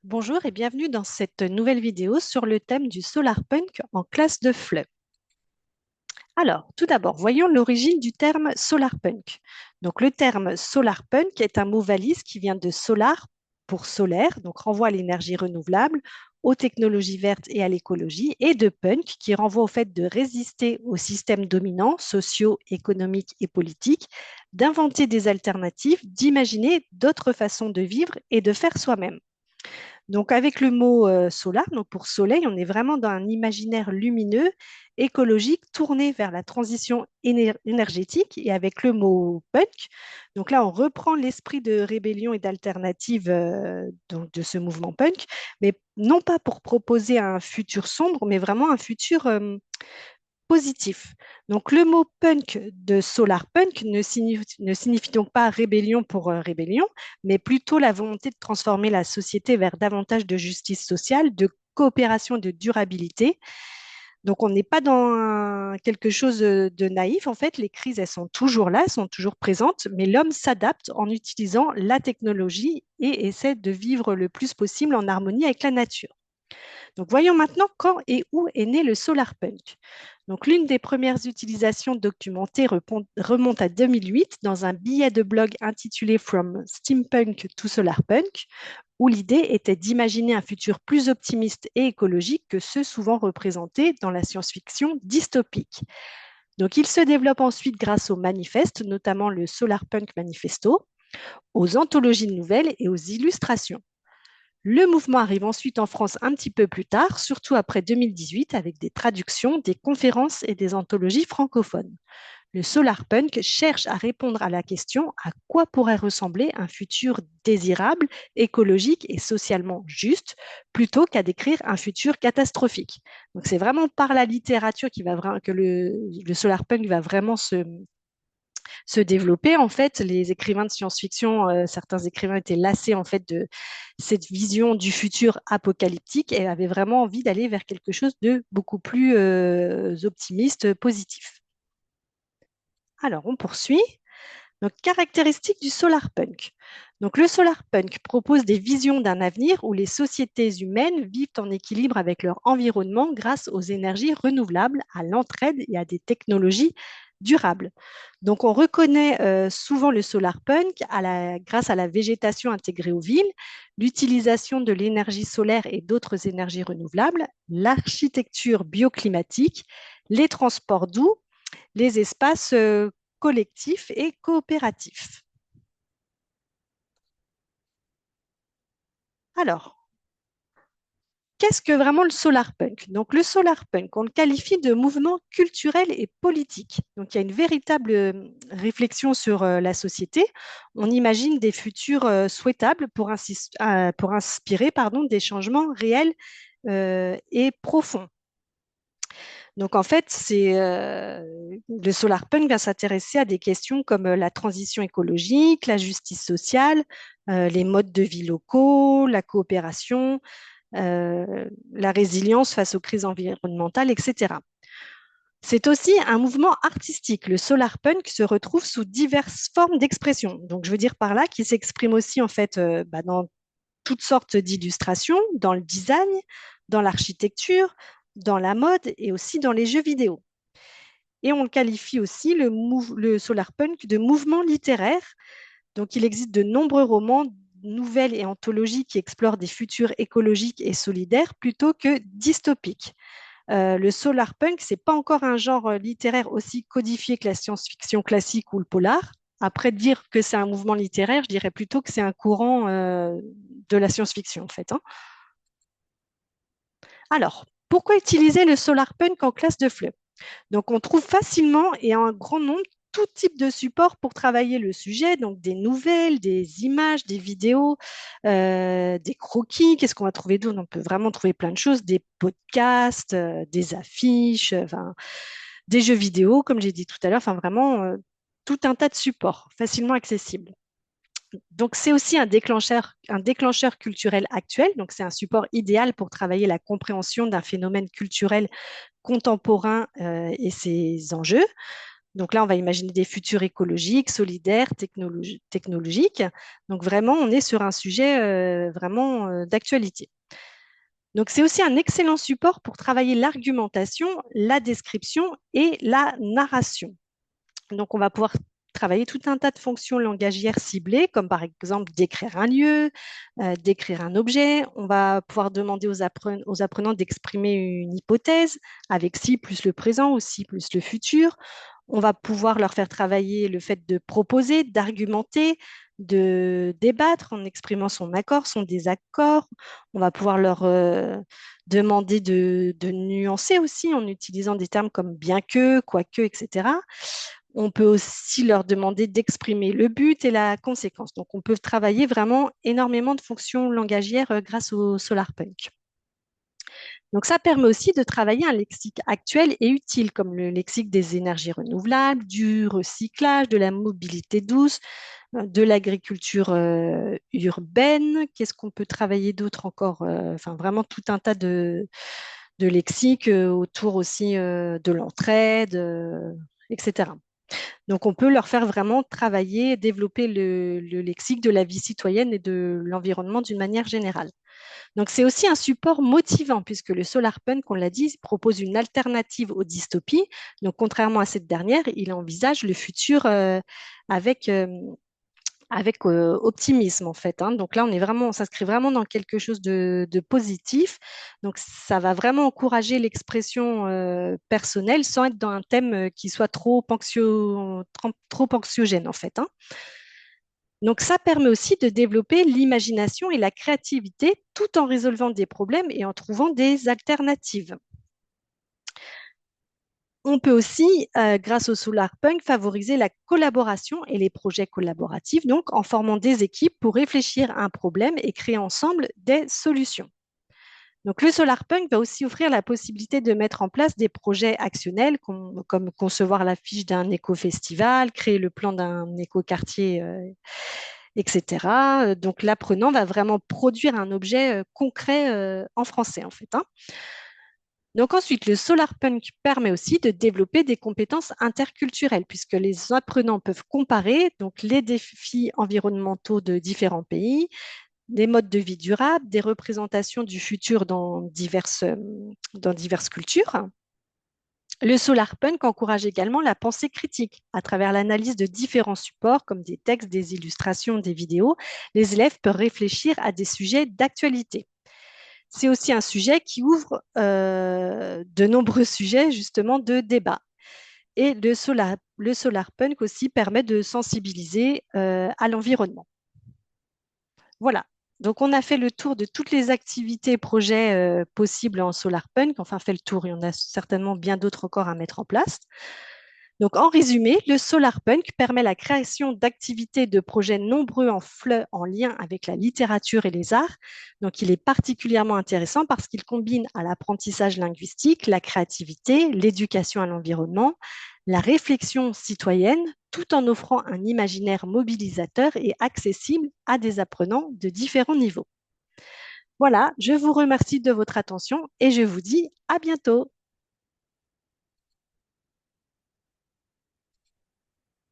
Bonjour et bienvenue dans cette nouvelle vidéo sur le thème du solarpunk en classe de FLE. Alors, tout d'abord, voyons l'origine du terme solarpunk. Donc, le terme solarpunk est un mot valise qui vient de solar pour solaire, donc renvoie à l'énergie renouvelable, aux technologies vertes et à l'écologie, et de punk qui renvoie au fait de résister aux systèmes dominants, sociaux, économiques et politiques, d'inventer des alternatives, d'imaginer d'autres façons de vivre et de faire soi-même. Donc, avec le mot solar, donc pour soleil, on est vraiment dans un imaginaire lumineux, écologique, tourné vers la transition énergétique. Et avec le mot punk, donc là, on reprend l'esprit de rébellion et d'alternative donc de ce mouvement punk, mais non pas pour proposer un futur sombre, mais vraiment un futur positif. Donc, le mot punk de solar punk ne signifie donc pas rébellion pour rébellion, mais plutôt la volonté de transformer la société vers davantage de justice sociale, de coopération, de durabilité. Donc, on n'est pas dans quelque chose de naïf. En fait, les crises, elles sont toujours là, elles sont toujours présentes, mais l'homme s'adapte en utilisant la technologie et essaie de vivre le plus possible en harmonie avec la nature. Donc, voyons maintenant quand et où est né le solarpunk. Donc, l'une des premières utilisations documentées remonte à 2008 dans un billet de blog intitulé From Steampunk to Solarpunk, où l'idée était d'imaginer un futur plus optimiste et écologique que ceux souvent représentés dans la science-fiction dystopique. Donc, il se développe ensuite grâce aux manifestes, notamment le Solarpunk Manifesto, aux anthologies de nouvelles et aux illustrations. Le mouvement arrive ensuite en France un petit peu plus tard, surtout après 2018, avec des traductions, des conférences et des anthologies francophones. Le solarpunk cherche à répondre à la question à quoi pourrait ressembler un futur désirable, écologique et socialement juste, plutôt qu'à décrire un futur catastrophique. Donc c'est vraiment par la littérature que le solarpunk va vraiment se développer. En fait, les écrivains de science-fiction, certains écrivains étaient lassés en fait de cette vision du futur apocalyptique et avaient vraiment envie d'aller vers quelque chose de beaucoup plus optimiste, positif. Alors, on poursuit. Donc, caractéristiques du solarpunk. Donc, le solarpunk propose des visions d'un avenir où les sociétés humaines vivent en équilibre avec leur environnement grâce aux énergies renouvelables, à l'entraide et à des technologies durables. Donc, on reconnaît souvent le solarpunk grâce à la végétation intégrée aux villes, l'utilisation de l'énergie solaire et d'autres énergies renouvelables, l'architecture bioclimatique, les transports doux, les espaces collectifs et coopératifs. Alors, qu'est-ce que vraiment le solarpunk? Donc, le solarpunk, on le qualifie de mouvement culturel et politique. Donc, il y a une véritable réflexion sur la société. On imagine des futurs souhaitables pour inspirer des changements réels et profonds. Donc, en fait, le solarpunk va s'intéresser à des questions comme la transition écologique, la justice sociale, les modes de vie locaux, la coopération, la résilience face aux crises environnementales, etc. C'est aussi un mouvement artistique. Le solarpunk se retrouve sous diverses formes d'expression. Donc, je veux dire par là qu'il s'exprime aussi en fait dans toutes sortes d'illustrations, dans le design, dans l'architecture, dans la mode et aussi dans les jeux vidéo. Et on le qualifie aussi, le solarpunk, de mouvement littéraire. Donc, il existe de nombreux romans, nouvelles et anthologies qui explorent des futurs écologiques et solidaires plutôt que dystopiques. Le solarpunk, ce n'est pas encore un genre littéraire aussi codifié que la science-fiction classique ou le polar. Après, dire que c'est un mouvement littéraire, je dirais plutôt que c'est un courant de la science-fiction, en fait. Hein. Alors, pourquoi utiliser le solarpunk en classe de FLE? Donc, on trouve facilement et en un grand nombre tout type de support pour travailler le sujet, donc des nouvelles, des images, des vidéos, des croquis. Qu'est-ce qu'on va trouver d'autre? On peut vraiment trouver plein de choses, des podcasts, des affiches, des jeux vidéo, comme j'ai dit tout à l'heure, enfin vraiment tout un tas de supports facilement accessibles. Donc, c'est aussi un déclencheur culturel actuel. Donc, c'est un support idéal pour travailler la compréhension d'un phénomène culturel contemporain et ses enjeux. Donc là, on va imaginer des futurs écologiques, solidaires, technologiques. Donc vraiment, on est sur un sujet vraiment d'actualité. Donc c'est aussi un excellent support pour travailler l'argumentation, la description et la narration. Donc, on va pouvoir travailler tout un tas de fonctions langagières ciblées, comme par exemple décrire un lieu, décrire un objet. On va pouvoir demander aux apprenants d'exprimer une hypothèse avec si plus le présent ou si plus le futur. On va pouvoir leur faire travailler le fait de proposer, d'argumenter, de débattre en exprimant son accord, son désaccord. On va pouvoir leur demander de nuancer aussi en utilisant des termes comme bien que, quoique, etc. On peut aussi leur demander d'exprimer le but et la conséquence. Donc, on peut travailler vraiment énormément de fonctions langagières grâce au SolarPunk. Donc, ça permet aussi de travailler un lexique actuel et utile, comme le lexique des énergies renouvelables, du recyclage, de la mobilité douce, de l'agriculture urbaine. Qu'est-ce qu'on peut travailler d'autre encore? Enfin, vraiment tout un tas de lexiques autour aussi de l'entraide, etc. Donc, on peut leur faire vraiment travailler, développer le lexique de la vie citoyenne et de l'environnement d'une manière générale. Donc, c'est aussi un support motivant puisque le SolarPunk, on l'a dit, propose une alternative aux dystopies. Donc, contrairement à cette dernière, il envisage le futur avec, avec optimisme en fait, hein. Donc là, on s'inscrit vraiment dans quelque chose de positif. Donc ça va vraiment encourager l'expression personnelle sans être dans un thème qui soit trop anxiogène en fait, hein. Donc ça permet aussi de développer l'imagination et la créativité tout en résolvant des problèmes et en trouvant des alternatives. On peut aussi, grâce au SolarPunk, favoriser la collaboration et les projets collaboratifs, donc en formant des équipes pour réfléchir à un problème et créer ensemble des solutions. Donc, le SolarPunk va aussi offrir la possibilité de mettre en place des projets actionnels comme concevoir la fiche d'un éco-festival, créer le plan d'un éco-quartier, etc. Donc, l'apprenant va vraiment produire un objet concret en français, en fait, hein. Donc ensuite, le SolarPunk permet aussi de développer des compétences interculturelles puisque les apprenants peuvent comparer donc, les défis environnementaux de différents pays, des modes de vie durables, des représentations du futur dans diverses cultures. Le SolarPunk encourage également la pensée critique à travers l'analyse de différents supports comme des textes, des illustrations, des vidéos. Les élèves peuvent réfléchir à des sujets d'actualité. C'est aussi un sujet qui ouvre de nombreux sujets justement de débat. Et le SolarPunk aussi permet de sensibiliser à l'environnement. Voilà. Donc, on a fait le tour de toutes les activités et projets possibles en SolarPunk. Enfin, fait le tour, il y en a certainement bien d'autres encore à mettre en place. Donc, en résumé, le SolarPunk permet la création d'activités de projets nombreux en FLE en lien avec la littérature et les arts. Donc, il est particulièrement intéressant parce qu'il combine à l'apprentissage linguistique, la créativité, l'éducation à l'environnement, la réflexion citoyenne, tout en offrant un imaginaire mobilisateur et accessible à des apprenants de différents niveaux. Voilà, je vous remercie de votre attention et je vous dis à bientôt.